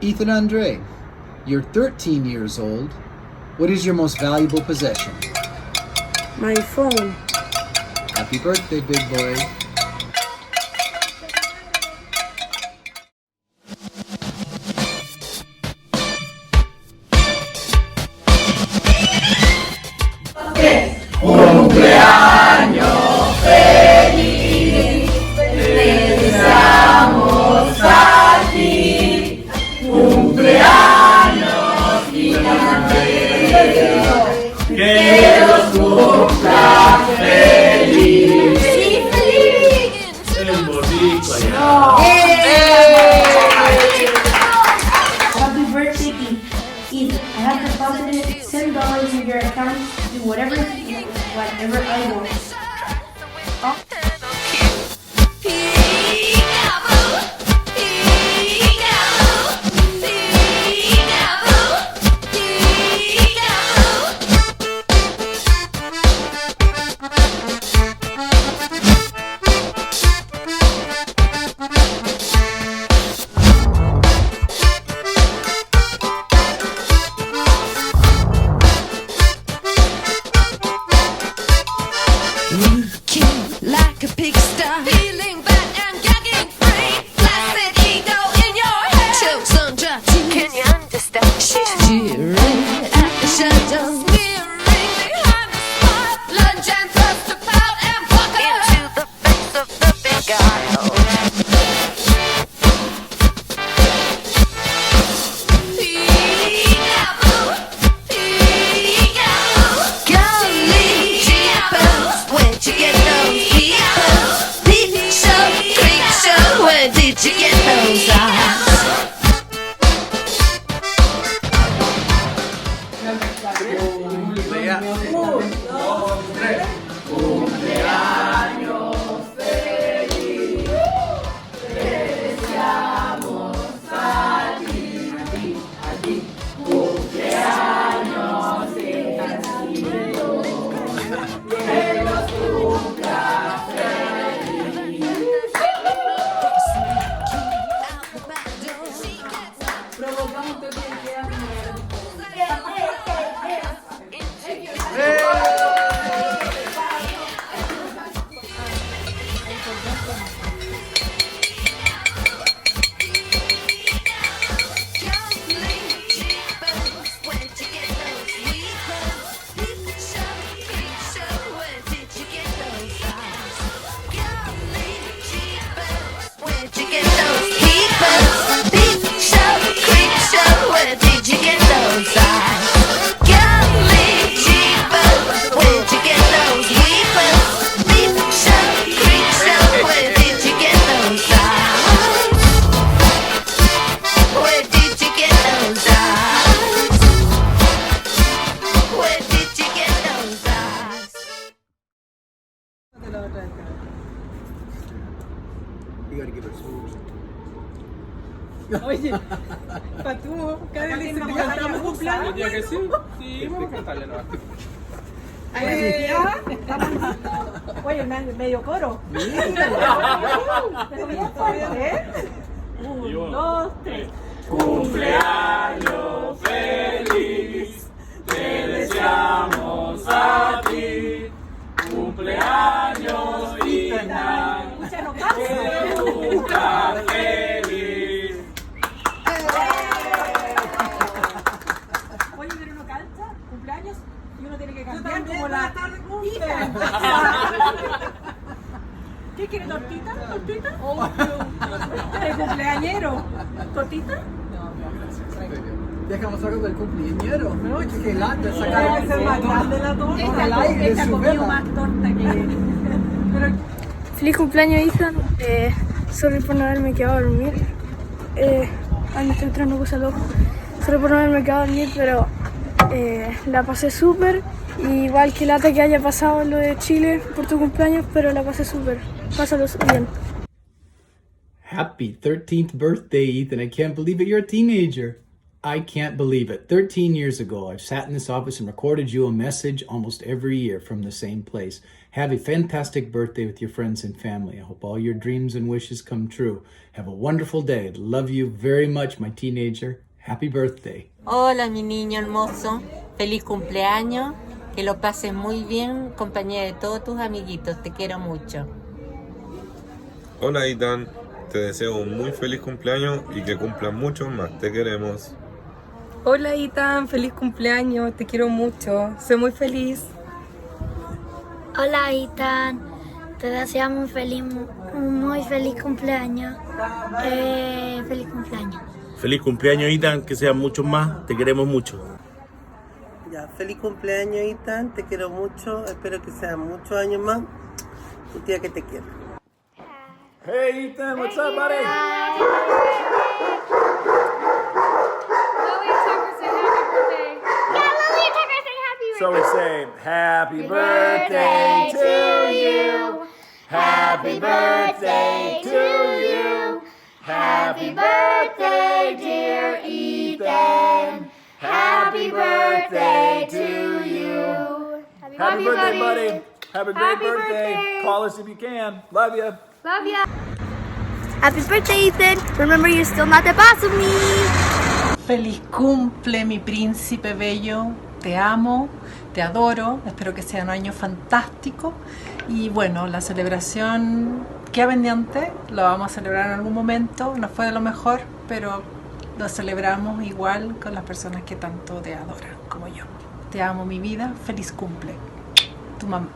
Ethan Andre, you're 13 years old. What is your most valuable possession? My phone. Happy birthday, big boy. Happy birthday, Ethan. I have deposited $10 in your account to do whatever I want. Like a pigsty, feeling bad and gagging free. Flaccid ego in your head. Chokes on dry teeth. Can you understand? She's jeering at the shadow, sneering behind the spot. Lunge and thrust to pout and walk into the face of the big aisle. Peekaboo, peekaboo. Golly jeepers, where'd you get those peepers? Peep show, creep show, where did you get those eyes? You gotta give her smooth. Oye, Patu, cada vez que cantamos cumpleaños. Diría que sí, sí, vamos a cantarle nomás. Oye, medio coro. Un, dos, tres. Cumpleaños feliz, te deseamos a ti. Cumpleaños Ina, Escucha, no que cansa. nunca feliz. Oye, pero uno canta cumpleaños y uno tiene que cantar como la tarde ¿Qué quiere, tortita? ¿Tortita? ¿El cumpleañero? ¿Tortita? Dejamos algo del cumpleañero. No, que lata Tiene sacar. que ser más grande la torta. Al aire, Esta su comió vela. más torta que... Pero Feliz cumpleaños, Ethan. Sorry por no haberme quedado a dormir. Ay, me estoy entrando cosas locas. Sorry por no haberme quedado a dormir, pero la pasé súper. Igual que lata que haya pasado lo de Chile por tu cumpleaños, pero la pasé súper. Pásalo bien. Happy 13th birthday, Ethan. I can't believe it. You're a teenager. I can't believe it. 13 years ago, I've sat in this office and recorded you a message almost every year from the same place. Have a fantastic birthday with your friends and family. I hope all your dreams and wishes come true. Have a wonderful day. Love you very much, my teenager. Happy birthday. Hola, mi niño hermoso. Feliz cumpleaños. Que lo pases muy bien en compañía de todos tus amiguitos. Te quiero mucho. Hola Ethan, te deseo un muy feliz cumpleaños y que cumplan muchos más. Te queremos. Hola Ethan, feliz cumpleaños, te quiero mucho, soy muy feliz. Hola Ethan, te deseamos un muy feliz cumpleaños. Feliz cumpleaños. Feliz cumpleaños Ethan, que sean muchos más, te queremos mucho. Ya, feliz cumpleaños Ethan, te quiero mucho, espero que sean muchos años más. Tu tía que te quiere. Hey Ethan, what's up, buddy? So we say, happy birthday to you. Happy birthday to you. Happy birthday, dear Ethan. Happy birthday to you. Happy birthday, buddy. Have a great birthday. Call us if you can. Love you. Love ya. Happy birthday, Ethan. Remember, you're still not the boss of me. Feliz cumple, mi príncipe bello. Te amo, te adoro. Espero que sea un año fantástico. Y bueno, la celebración queda pendiente. Lo vamos a celebrar en algún momento. No fue de lo mejor, pero lo celebramos igual con las personas que tanto te adoran como yo. Te amo, mi vida. Feliz cumple. Tu mamá.